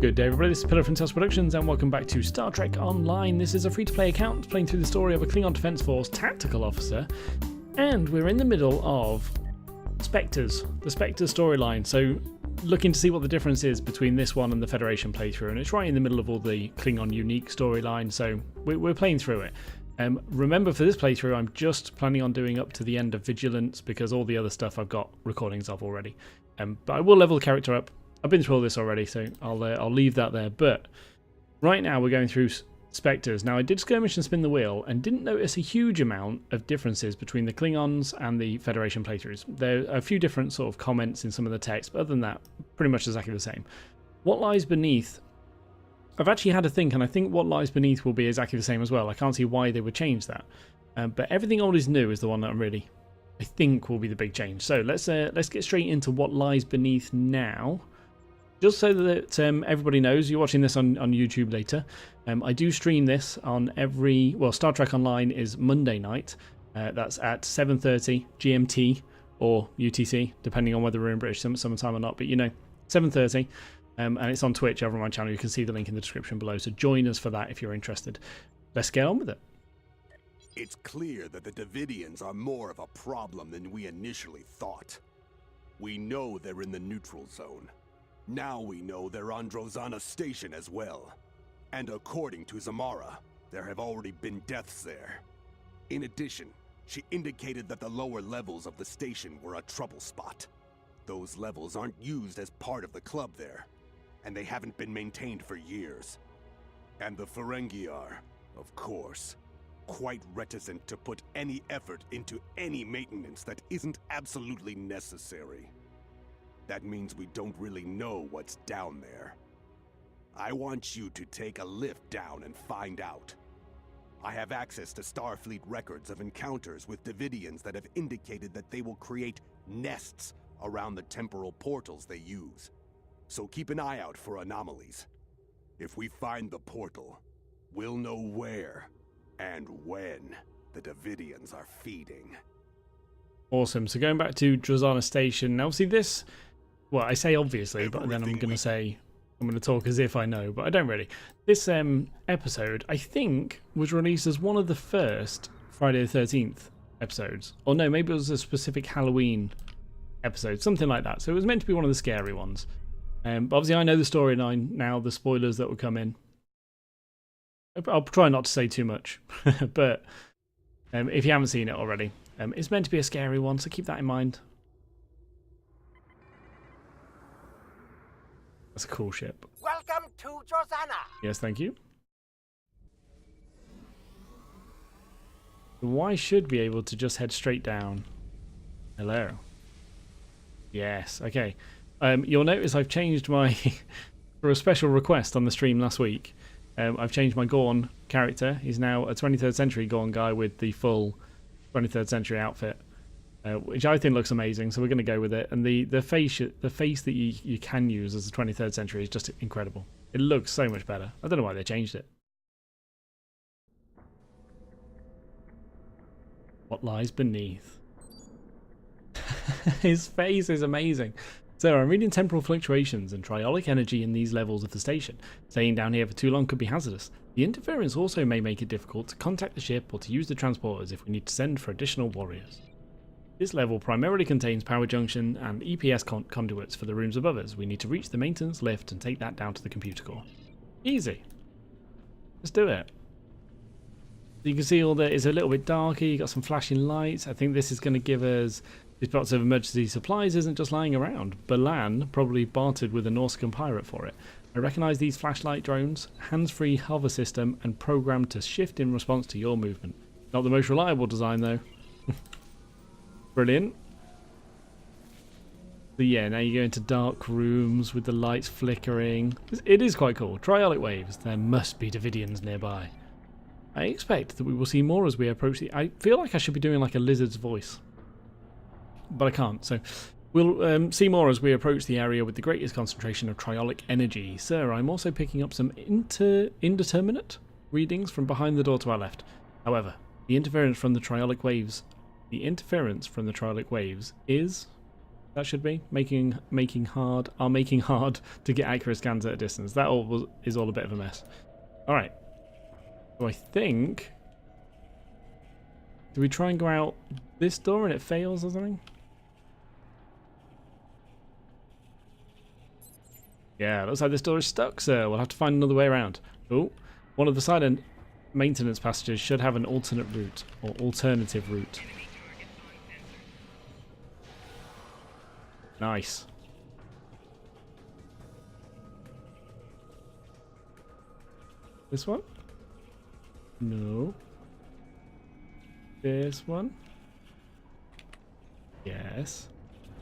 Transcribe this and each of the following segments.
Good day everybody, this is Pillar from Tales Productions and welcome back to Star Trek Online. This is a free-to-play account playing through the story of a Klingon Defense Force Tactical Officer, and we're in the middle of Spectres, the Spectres storyline. So looking to see what the difference is between this one and the Federation playthrough, and it's right in the middle of all the Klingon unique storyline, so we're playing through it. Remember, for this playthrough I'm just planning on doing up to the end of Vigilance because all the other stuff I've got recordings of already. But I will level the character up. I've been through all this already, so I'll leave that there. But right now we're going through Spectres. Now I did skirmish and spin the wheel and didn't notice a huge amount of differences between the Klingons and the Federation playthroughs. There are a few different sort of comments in some of the text, but other than that, pretty much exactly the same. What lies beneath? I've actually had a think, and I think what lies beneath will be exactly the same as well. I can't see why they would change that. But everything old is new is the one that I think will be the big change. So let's get straight into what lies beneath now. Just so that everybody knows, you're watching this on YouTube later. I do stream this on Star Trek Online is Monday night. That's at 7:30 GMT or UTC, depending on whether we're in British summertime or not. But 7:30. And it's on Twitch over on my channel. You can see the link in the description below. So join us for that if you're interested. Let's get on with it. It's clear that the Davidians are more of a problem than we initially thought. We know they're in the neutral zone. Now we know they're on Drozana Station as well. And according to Zamara, there have already been deaths there. In addition, she indicated that the lower levels of the station were a trouble spot. Those levels aren't used as part of the club there, and they haven't been maintained for years. And the Ferengi are, of course, quite reticent to put any effort into any maintenance that isn't absolutely necessary. That means we don't really know what's down there. I want you to take a lift down and find out. I have access to Starfleet records of encounters with Davidians that have indicated that they will create nests around the temporal portals they use. So keep an eye out for anomalies. If we find the portal, we'll know where and when the Davidians are feeding. Awesome. So going back to Drozana Station, now obviously this, well, I say obviously, but then I'm going to talk as if I know, but I don't really. This episode, I think, was released as one of the first Friday the 13th episodes. Or no, maybe it was a specific Halloween episode, something like that. So it was meant to be one of the scary ones. But obviously I know the storyline now, the spoilers that will come in. I'll try not to say too much, but if you haven't seen it already, it's meant to be a scary one, so keep that in mind. That's a cool ship. Welcome to Drozana. Yes, thank you. Why should be able to just head straight down? Hello. Yes, okay. You'll notice I've changed my, for a special request on the stream last week, I've changed my Gorn character. He's now a 23rd century Gorn guy with the full 23rd century outfit. Which I think looks amazing, so we're going to go with it. And the face that you can use as a 23rd century is just incredible. It looks so much better. I don't know why they changed it. What lies beneath? His face is amazing. So I'm reading temporal fluctuations and triolic energy in these levels of the station. Staying down here for too long could be hazardous. The interference also may make it difficult to contact the ship or to use the transporters if we need to send for additional warriors. This level primarily contains power junction and EPS conduits for the rooms above us. We need to reach the maintenance lift and take that down to the computer core. Easy. Let's do it. You can see all that is a little bit darker. You got some flashing lights. I think this is going to give us these parts of emergency supplies isn't just lying around. Balan probably bartered with a Nausicaan pirate for it. I recognise these flashlight drones, hands-free hover system, and programmed to shift in response to your movement. Not the most reliable design though. Brilliant. So yeah, now you go into dark rooms with the lights flickering. It is quite cool. Triolic waves. There must be Davidians nearby. I expect that we will see more as we approach the... I feel like I should be doing like a lizard's voice, but I can't. So we'll see more as we approach the area with the greatest concentration of triolic energy. Sir, I'm also picking up some indeterminate readings from behind the door to our left. However, the interference from the triolic waves is That should be making hard to get accurate scans at a distance. That is all a bit of a mess. All right. So I think, do we try and go out this door and it fails or something? Yeah, looks like this door is stuck, sir. We'll have to find another way around. Oh, one of the silent maintenance passages should have an alternate route or alternative route. Nice. This one? No. This one? Yes.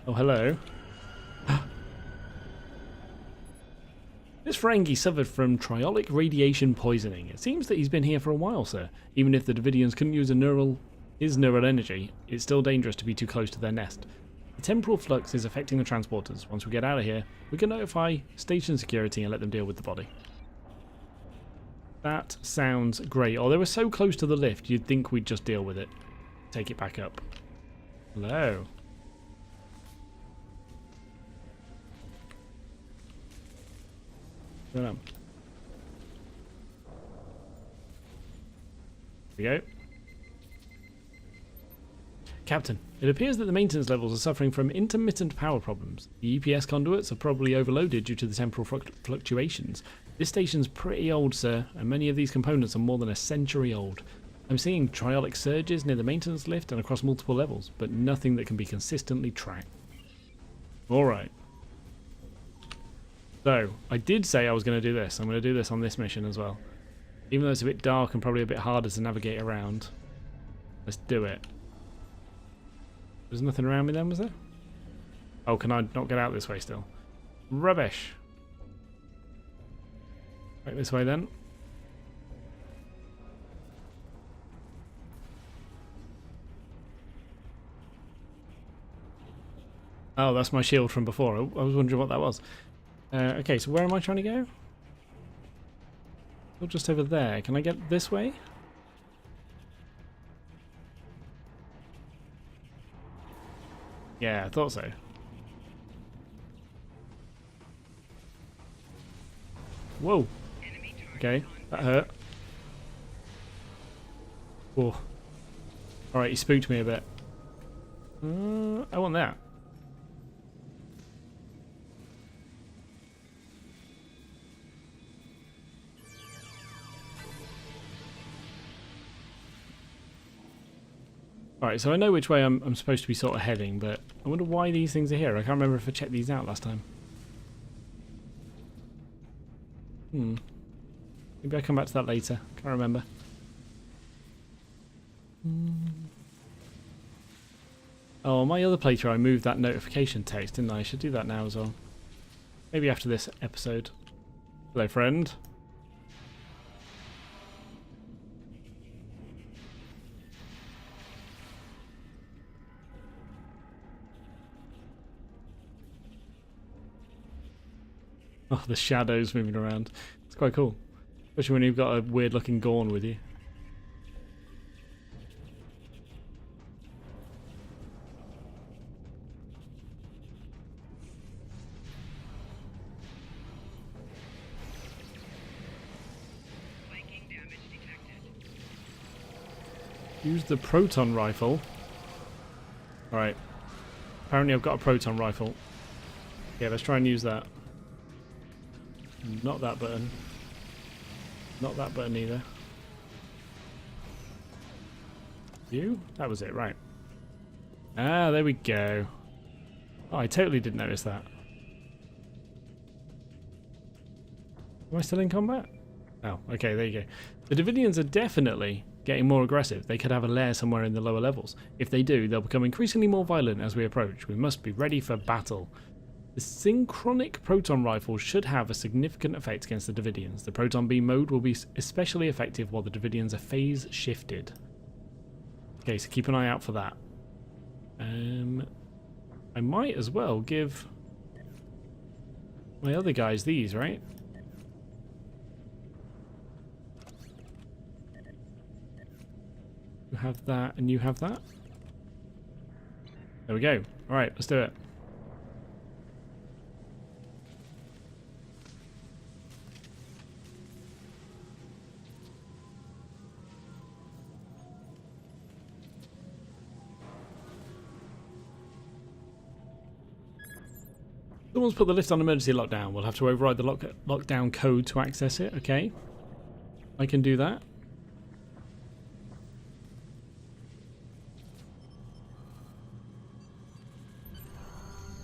Oh, hello. This Ferengi suffered from triolic radiation poisoning. It seems that he's been here for a while, sir. Even if the Davidians couldn't use his neural energy, it's still dangerous to be too close to their nest. The temporal flux is affecting the transporters. Once we get out of here, we can notify station security and let them deal with the body. That sounds great. Oh, they were so close to the lift, you'd think we'd just deal with it. Take it back up. Hello. What's going on? Here we go. Captain, it appears that the maintenance levels are suffering from intermittent power problems. The EPS conduits are probably overloaded due to the temporal fluctuations. This station's pretty old, sir, and many of these components are more than a century old. I'm seeing triolic surges near the maintenance lift and across multiple levels, but nothing that can be consistently tracked. Alright. So, I did say I was going to do this. I'm going to do this on this mission as well. Even though it's a bit dark and probably a bit harder to navigate around. Let's do it. There's nothing around me then, was there? Oh, can I not get out this way still? Rubbish. Right this way then. Oh, that's my shield from before. I was wondering what that was. Okay, so where am I trying to go? Oh, just over there. Can I get this way? Yeah, I thought so. Whoa. Okay, that hurt. Whoa. Alright, he spooked me a bit. I want that. Alright, so I know which way I'm supposed to be sort of heading, but I wonder why these things are here. I can't remember if I checked these out last time. Maybe I'll come back to that later. Can't remember. Oh, my other playthrough I moved that notification text, didn't I? I should do that now as well. Maybe after this episode. Hello, friend. Oh, the shadows moving around. It's quite cool. Especially when you've got a weird looking Gorn with you. Use the proton rifle. Alright. Apparently I've got a proton rifle. Yeah, let's try and use that. Not that button. Not that button either. You? That was it, right. Ah, there we go. Oh, I totally didn't notice that. Am I still in combat? Oh, okay, there you go. The Davidians are definitely getting more aggressive. They could have a lair somewhere in the lower levels. If they do, they'll become increasingly more violent as we approach. We must be ready for battle. The synchronic proton rifle should have a significant effect against the Davidians. The proton beam mode will be especially effective while the Davidians are phase shifted. Okay, so keep an eye out for that. I might as well give my other guys these, right? You have that and you have that. There we go. Alright, let's do it. Someone's put the lift on emergency lockdown. We'll have to override the lockdown code to access it. Okay. I can do that.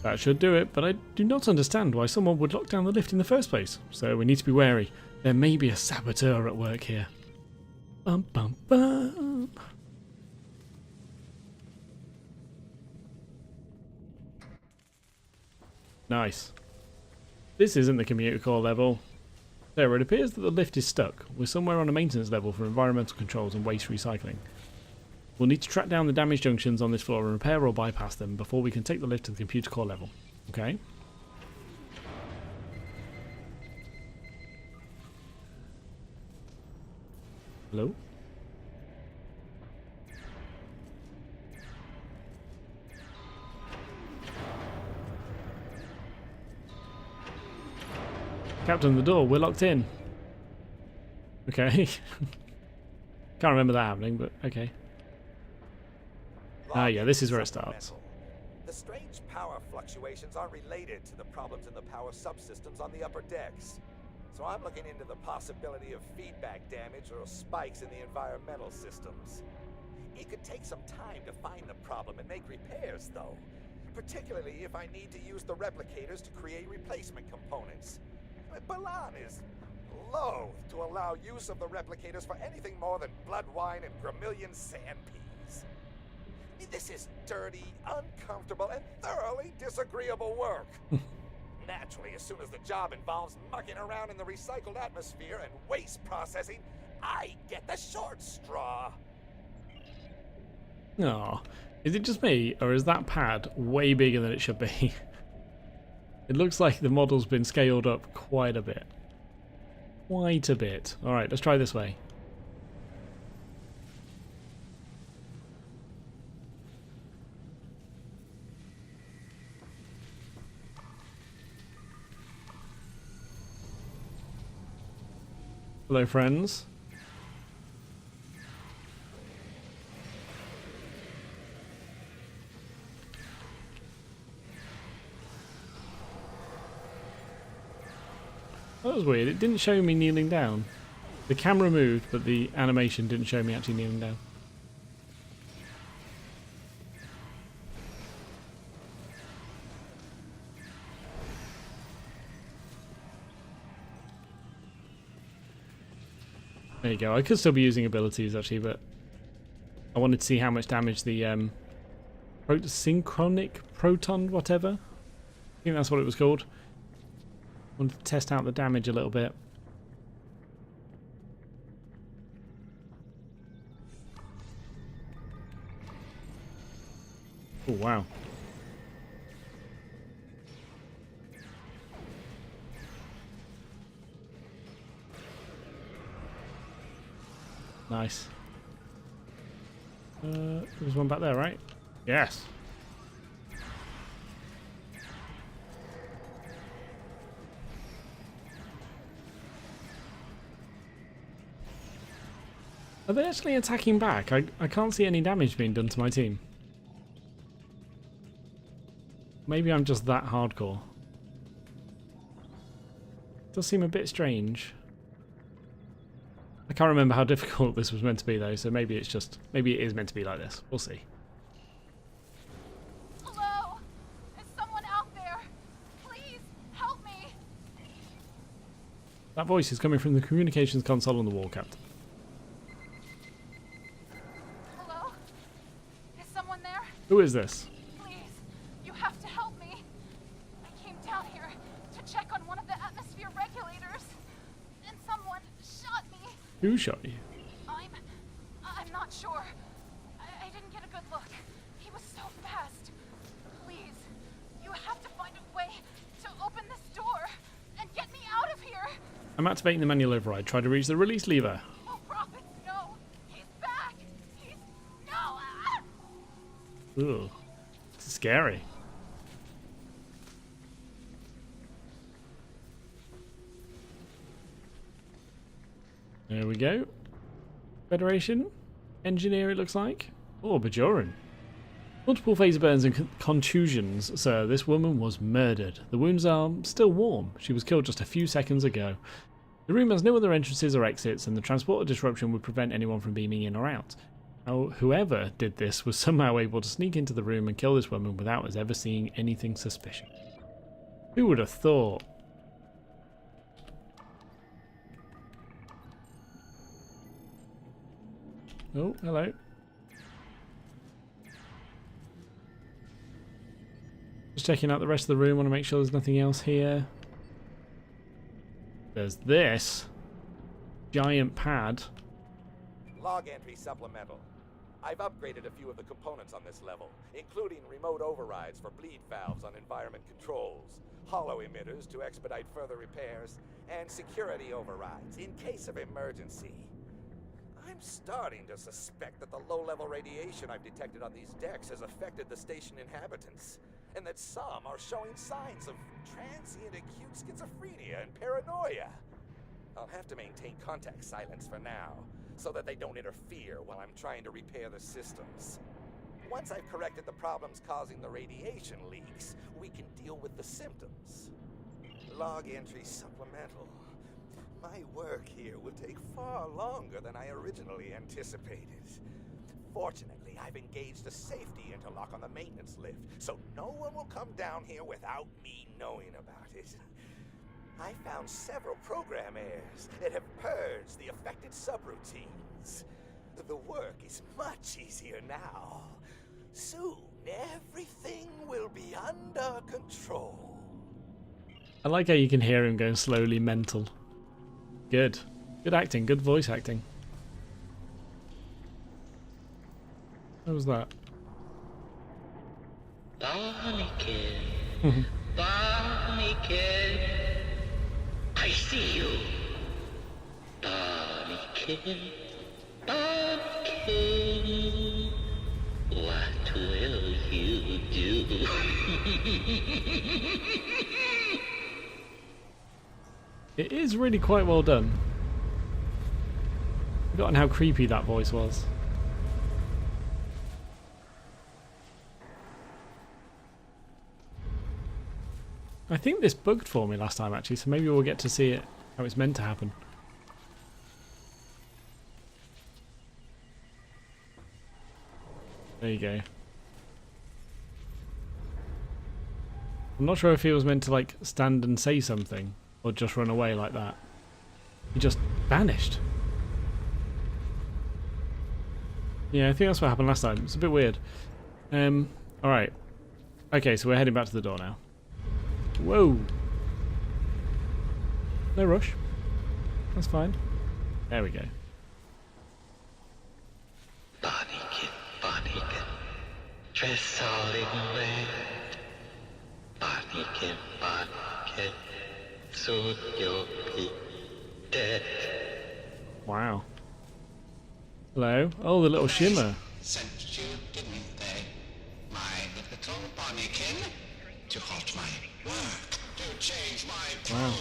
That should do it, but I do not understand why someone would lock down the lift in the first place. So we need to be wary. There may be a saboteur at work here. Bum bum bum. Nice. This isn't the commuter core level. There, it appears that the lift is stuck. We're somewhere on a maintenance level for environmental controls and waste recycling. We'll need to track down the damaged junctions on this floor and repair or bypass them before we can take the lift to the computer core level. Okay? Hello? Captain, the door, we're locked in. Okay. Can't remember that happening, but okay. Ah, yeah, this is where it starts. The strange power fluctuations are related to the problems in the power subsystems on the upper decks. So I'm looking into the possibility of feedback damage or spikes in the environmental systems. It could take some time to find the problem and make repairs, though. Particularly if I need to use the replicators to create replacement components. Balan is loath to allow use of the replicators for anything more than blood wine and Gramillion sand peas. This is dirty, uncomfortable, and thoroughly disagreeable work. Naturally, as soon as the job involves mucking around in the recycled atmosphere and waste processing, I get the short straw. Oh, is it just me, or is that pad way bigger than it should be? It looks like the model's been scaled up quite a bit. Quite a bit. Alright, let's try this way. Hello, friends. That was weird. It didn't show me kneeling down. The camera moved, but the animation didn't show me actually kneeling down. There you go. I could still be using abilities actually, but I wanted to see how much damage the synchronic proton whatever. I think that's what it was called. Wanted to test out the damage a little bit. Oh wow. Nice. There's one back there, right? Yes. Are they actually attacking back? I can't see any damage being done to my team. Maybe I'm just that hardcore. Does seem a bit strange. I can't remember how difficult this was meant to be though, so maybe it's just, maybe it is meant to be like this. We'll see. Hello? Is someone out there? Please help me. That voice is coming from the communications console on the wall, Captain. Hello? Is someone there? Who is this? Please, you have to help me. I came down here to check on one of the atmosphere regulators, and someone shot me. Who shot you? I'm not sure. I didn't get a good look. He was so fast. Please, you have to find a way to open this door and get me out of here. I'm activating the manual override. Try to reach the release lever. Oh, Prophet, no. He's back. No. Ah! Ooh. It's scary. There we go. Federation. Engineer, it looks like. Oh, Bajoran. Multiple phaser burns and contusions, sir. This woman was murdered. The wounds are still warm. She was killed just a few seconds ago. The room has no other entrances or exits, and the transporter disruption would prevent anyone from beaming in or out. Whoever did this was somehow able to sneak into the room and kill this woman without us ever seeing anything suspicious. Who would have thought? Oh, hello. Just checking out the rest of the room. Want to make sure there's nothing else here. There's this giant pad. Log entry supplemental. I've upgraded a few of the components on this level, including remote overrides for bleed valves on environment controls, hollow emitters to expedite further repairs, and security overrides in case of emergency. I'm starting to suspect that the low-level radiation I've detected on these decks has affected the station inhabitants, and that some are showing signs of transient acute schizophrenia and paranoia. I'll have to maintain contact silence for now, so that they don't interfere while I'm trying to repair the systems. Once I've corrected the problems causing the radiation leaks, we can deal with the symptoms. Log entry supplemental. My work here will take far longer than I originally anticipated. Fortunately, I've engaged a safety interlock on the maintenance lift, so no one will come down here without me knowing about it. I found several program errors that have purged the affected subroutines. The work is much easier now. Soon, everything will be under control. I like how you can hear him going slowly mental. Good. Good acting, good voice acting. What was that? Barnacle, Barnacle, I see you. Barnacle, Barnacle, what will you do? It is really quite well done. I've forgotten how creepy that voice was. I think this bugged for me last time actually, so maybe we'll get to see it how it's meant to happen. There you go. I'm not sure if he was meant to like stand and say something or just run away like that. He just vanished. Yeah, I think that's what happened last time. It's a bit weird. Alright. Okay, so we're heading back to the door now. Whoa. No rush. That's fine. There we go. Barnacle, Barnacle, dress all in red. Barnacle, Barnacle, soon you'll be dead. Wow. Hello. Oh, the little shimmer. Sent you, didn't they? My little Barnacle, to halt my work, to change my program.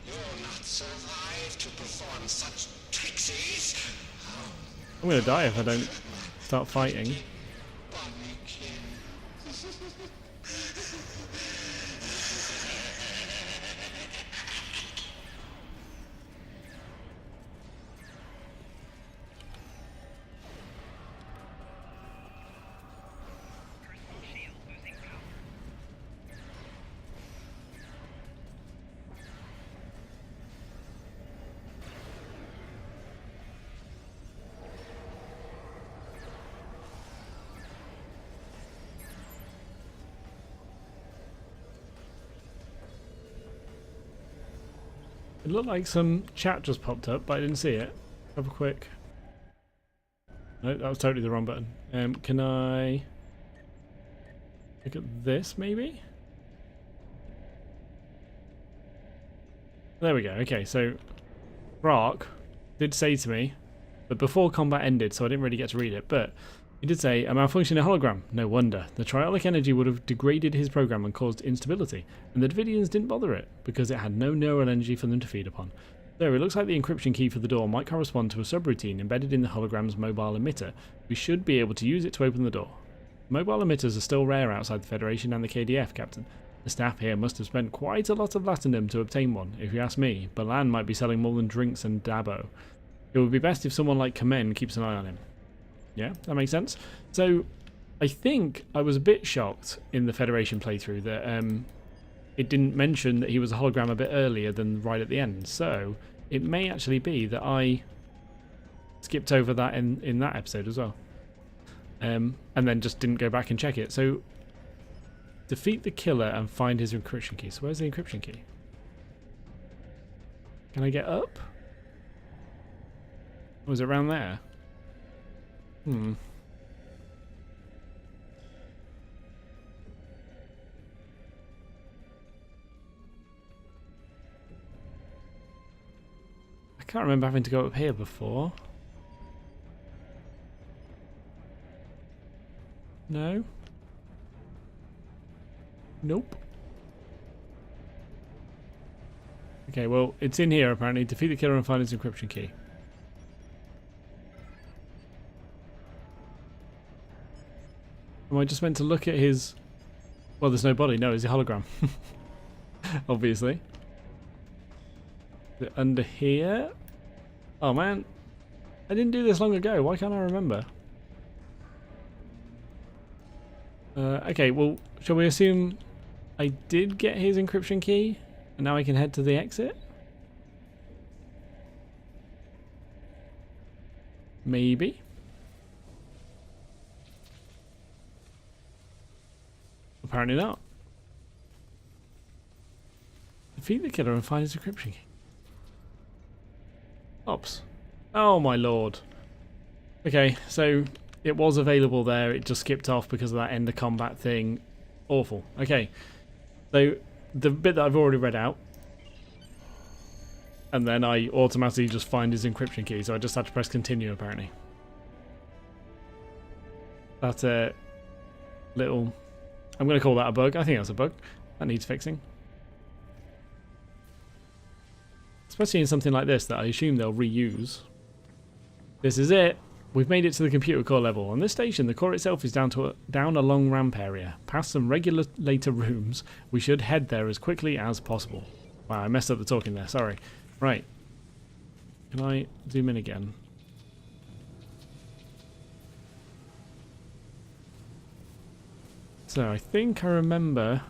You'll not survive to perform such trixies. I'm gonna die if I don't start fighting. It looked like some chat just popped up, but I didn't see it. Have a quick... No, that was totally the wrong button. Can I... look at this, maybe? There we go. Okay, so... Brock did say to me, but before combat ended, so I didn't really get to read it, but he did say, a malfunctioning hologram. No wonder. The triolic energy would have degraded his program and caused instability, and the Davidians didn't bother it, because it had no neural energy for them to feed upon. So it looks like the encryption key for the door might correspond to a subroutine embedded in the hologram's mobile emitter. We should be able to use it to open the door. Mobile emitters are still rare outside the Federation and the KDF, Captain. The staff here must have spent quite a lot of latinum to obtain one, if you ask me. Balan might be selling more than drinks and Dabo. It would be best if someone like Kamen keeps an eye on him. Yeah, that makes sense. So, I think I was a bit shocked in the Federation playthrough that it didn't mention that he was a hologram a bit earlier than right at the end. So, it may actually be that I skipped over that in that episode as well. And then just didn't go back and check it. So, defeat the killer and find his encryption key. So where's the encryption key? Can I get up? Was it around there? I can't remember having to go up here before. No? Nope. Okay, well, it's in here apparently. Defeat the killer and find his encryption key. Am I just meant to look at his... Well, there's no body. No, it's a hologram. Obviously. Is it under here? Oh, man. I didn't do this long ago. Why can't I remember? Okay, well, shall we assume I did get his encryption key and now I can head to the exit? Maybe. Apparently not. Defeat the killer and find his encryption key. Ops. Oh my lord. Okay, so it was available there, it just skipped off because of that end of combat thing. Awful. Okay, so the bit that I've already read out, and then I automatically just find his encryption key, so I just had to press continue apparently. That's a little... I'm going to call that a bug. I think that's a bug. That needs fixing. Especially in something like this that I assume they'll reuse. This is it. We've made it to the computer core level. On this station, the core itself is down a long ramp area. Past some regulator rooms, we should head there as quickly as possible. Wow, I messed up the talking there, sorry. Right. Can I zoom in again? So, I think I remember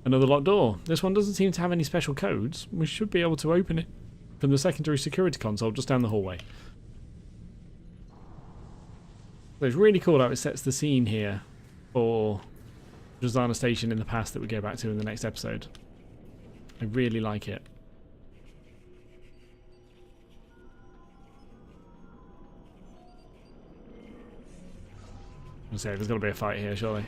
another locked door. This one doesn't seem to have any special codes. We should be able to open it from the secondary security console just down the hallway. So it's really cool how it sets the scene here for Drozana Station in the past that we go back to in the next episode. I really like it. I'll say there's got to be a fight here, surely.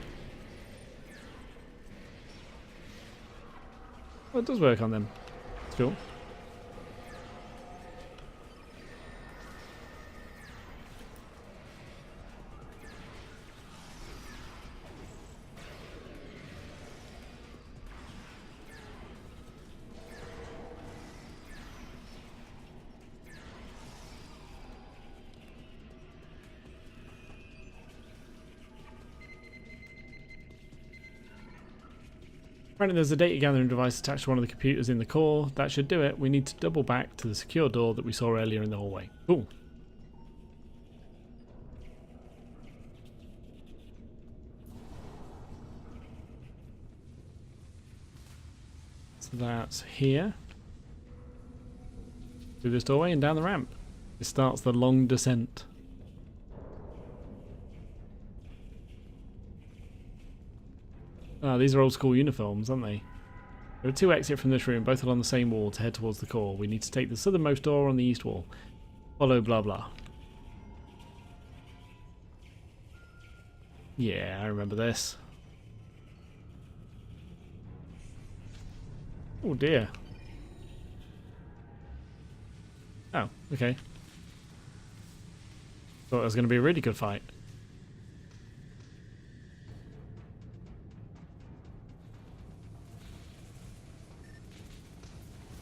Well, it does work on them. It's cool. Apparently there's a data gathering device attached to one of the computers in the core. That should do it. We need to double back to the secure door that we saw earlier in the hallway. Cool. So that's here. Through this doorway and down the ramp. It starts the long descent. Ah, these are old school uniforms, aren't they? There are two exits from this room, both along the same wall to head towards the core. We need to take the southernmost door on the east wall. Follow blah blah. Yeah, I remember this. Oh dear. Oh, okay. Thought it was going to be a really good fight.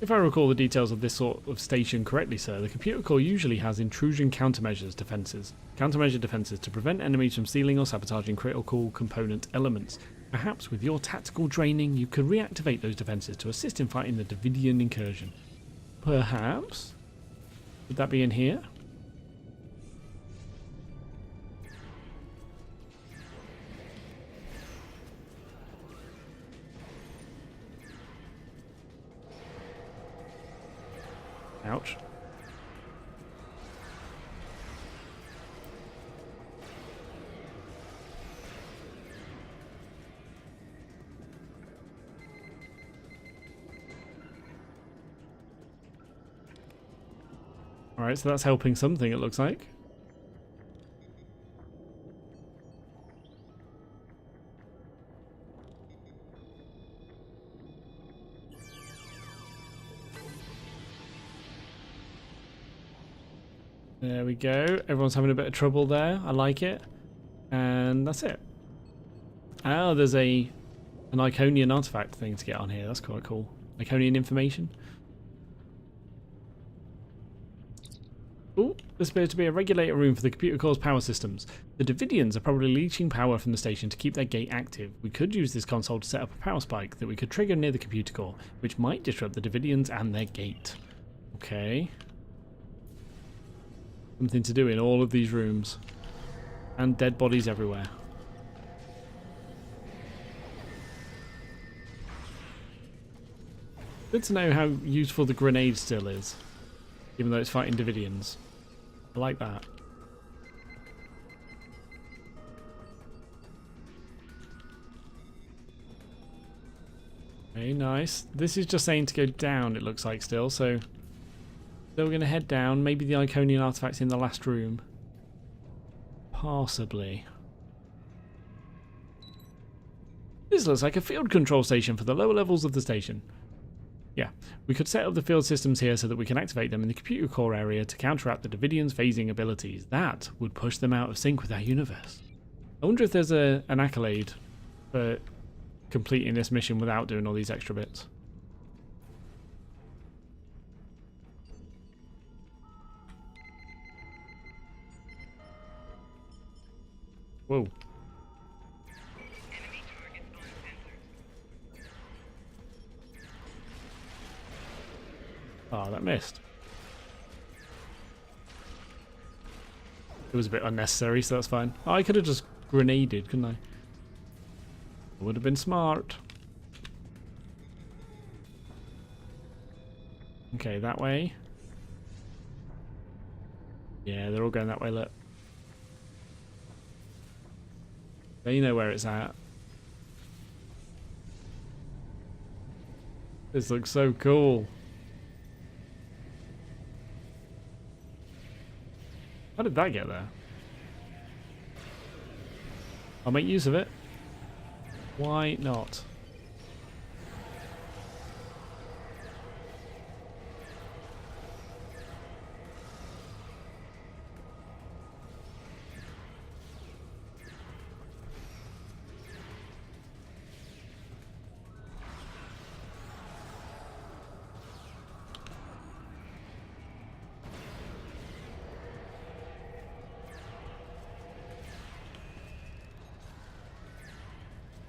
If I recall the details of this sort of station correctly, sir, the computer core usually has intrusion countermeasure defenses to prevent enemies from stealing or sabotaging critical component elements. Perhaps with your tactical training, you could reactivate those defenses to assist in fighting the Davidian incursion. Perhaps? Would that be in here? Ouch. Alright, so that's helping something, it looks like. There we go. Everyone's having a bit of trouble there. I like it. And that's it. Oh, there's an Iconian artifact thing to get on here. That's quite cool. Iconian information. Oh, this appears to be a regulator room for the computer core's power systems. The Davidians are probably leeching power from the station to keep their gate active. We could use this console to set up a power spike that we could trigger near the computer core, which might disrupt the Davidians and their gate. Okay. Something to do in all of these rooms. And dead bodies everywhere. Good to know how useful the grenade still is, even though it's fighting Davidians. I like that. Okay, nice. This is just saying to go down, it looks like still, so we're going to head down. Maybe the Iconian artifact's in the last room. Possibly. This looks like a field control station for the lower levels of the station. Yeah, we could set up the field systems here so that we can activate them in the computer core area to counteract the Davidians' phasing abilities. That would push them out of sync with our universe. I wonder if there's an accolade for completing this mission without doing all these extra bits. Whoa. Oh, that missed. It was a bit unnecessary, so that's fine. Oh, I could have just grenaded, couldn't I? It would have been smart. Okay, that way. Yeah, they're all going that way, look. They know where it's at. This looks so cool. How did that get there? I'll make use of it. Why not?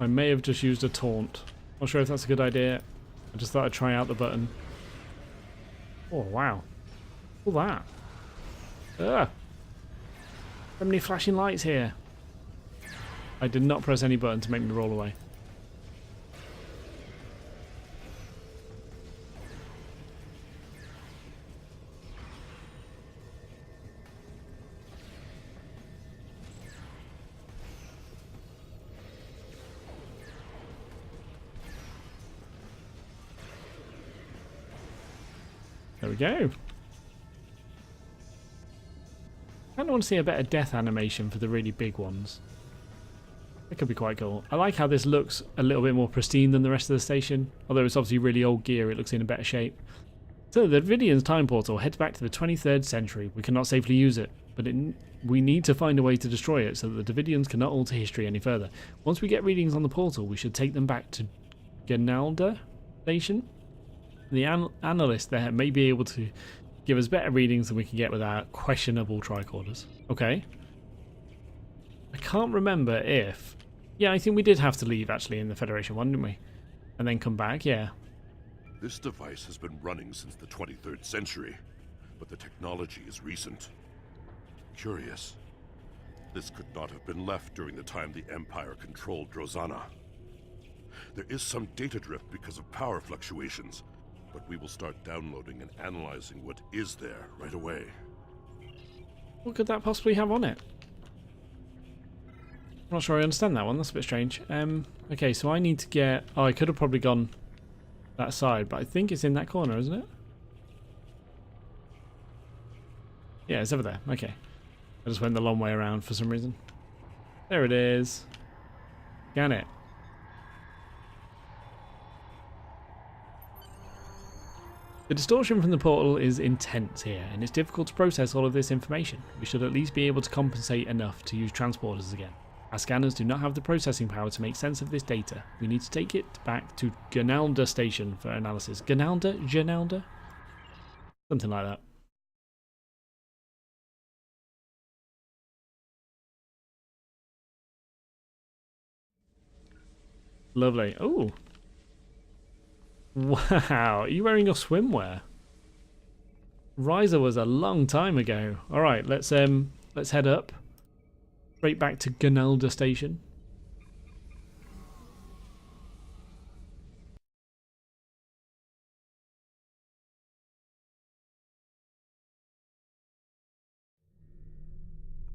I may have just used a taunt. Not sure if that's a good idea. I just thought I'd try out the button. Oh, wow. All that. Ugh. So many flashing lights here. I did not press any button to make me roll away. There we go. I kind of want to see a better death animation for the really big ones. That could be quite cool. I like how this looks a little bit more pristine than the rest of the station. Although it's obviously really old gear, it looks in a better shape. So the Davidian's time portal heads back to the 23rd century. We cannot safely use it, but we need to find a way to destroy it so that the Davidians cannot alter history any further. Once we get readings on the portal, we should take them back to Genalda Station. The analyst there may be able to give us better readings than we can get with our questionable tricorders. Okay. I can't remember if... Yeah, I think we did have to leave, actually, in the Federation one, didn't we? And then come back, yeah. This device has been running since the 23rd century, but the technology is recent. Curious. This could not have been left during the time the Empire controlled Drozana. There is some data drift because of power fluctuations, but we will start downloading and analyzing what is there right away. What could that possibly have on it? I'm not sure I understand that one. That's a bit strange. Okay, so I need to get... Oh, I could have probably gone that side, but I think it's in that corner, isn't it? Yeah, it's over there. Okay. I just went the long way around for some reason. There it is. Scan it. The distortion from the portal is intense here, and it's difficult to process all of this information. We should at least be able to compensate enough to use transporters again. Our scanners do not have the processing power to make sense of this data. We need to take it back to Gnalda Station for analysis. Gnalda? Something like that. Lovely. Oh. Wow, are you wearing your swimwear? Riser was a long time ago. Alright, let's head up. Straight back to Gnalda Station.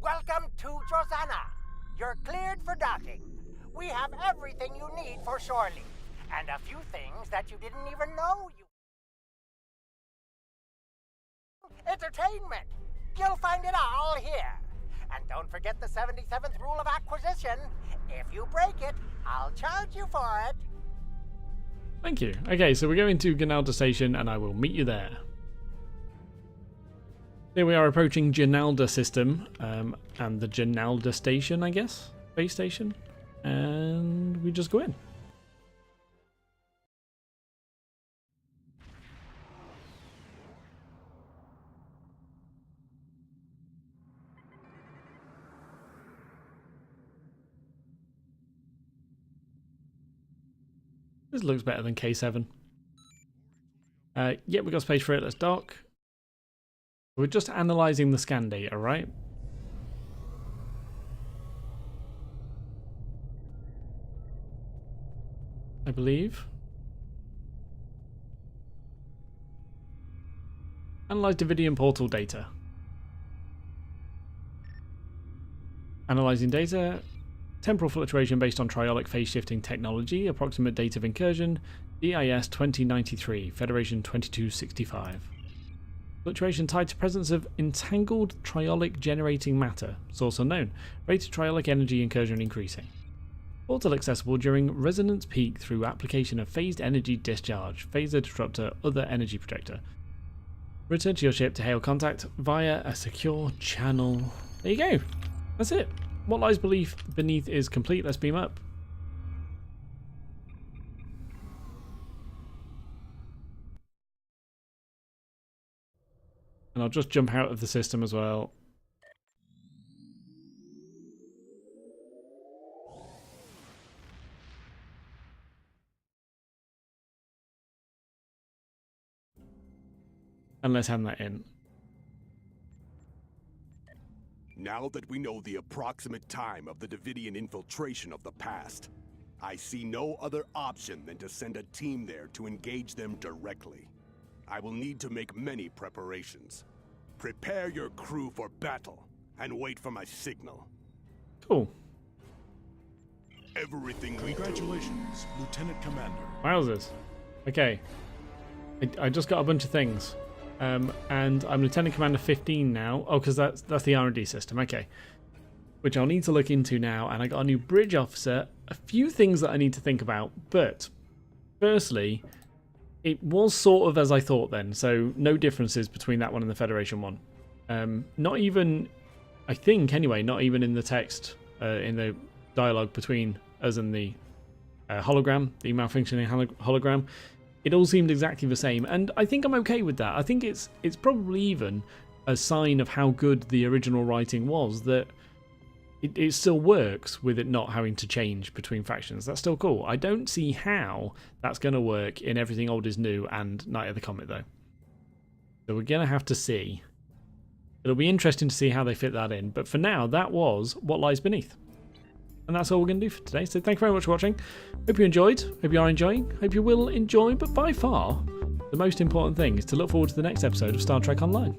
Welcome to Drozana. You're cleared for docking. We have everything you need for shore leave, and a few things that you didn't even know you... Entertainment! You'll find it all here. And don't forget the 77th rule of acquisition. If you break it, I'll charge you for it. Thank you. Okay, so we're going to Gnalda Station and I will meet you there. Here we are approaching Gnalda system and the Gnalda Station, I guess? Base station. And we just go in. This looks better than K7. Yeah, we've got space for it. Let's dock. We're just analysing the scan data, right? I believe. Analyse Davidian portal data. Analysing data. Temporal fluctuation based on triolic phase shifting technology. Approximate date of incursion. DIS 2093. Federation 2265. Fluctuation tied to presence of entangled triolic generating matter. Source unknown. Rate of triolic energy incursion increasing. Portal accessible during resonance peak through application of phased energy discharge. Phaser disruptor. Other energy projector. Return to your ship to hail contact via a secure channel. There you go. That's it. What lies beneath is complete. Let's beam up. And I'll just jump out of the system as well. And let's hand that in. Now that we know the approximate time of the Davidian infiltration of the past, I see no other option than to send a team there to engage them directly. I will need to make many preparations. Prepare your crew for battle, and wait for my signal. Cool. Everything we do... Congratulations, Lieutenant Commander. Wowzers. Okay. I just got a bunch of things. And I'm Lieutenant Commander 15 now. Oh, because that's the R&D system. Okay. Which I'll need to look into now. And I got a new bridge officer. A few things that I need to think about. But, firstly, it was sort of as I thought then. So, no differences between that one and the Federation one. Not even, I think anyway, not even in the text, in the dialogue between us and the hologram, the malfunctioning hologram. it all seemed exactly the same, and I think I'm okay with that. I think it's probably even a sign of how good the original writing was, that it still works with it not having to change between factions. That's still cool. I don't see how that's going to work in Everything Old is New and Night of the Comet, though. So we're going to have to see. It'll be interesting to see how they fit that in. But for now, that was What Lies Beneath. And that's all we're going to do for today. So thank you very much for watching. Hope you enjoyed. Hope you are enjoying. Hope you will enjoy. But by far, the most important thing is to look forward to the next episode of Star Trek Online.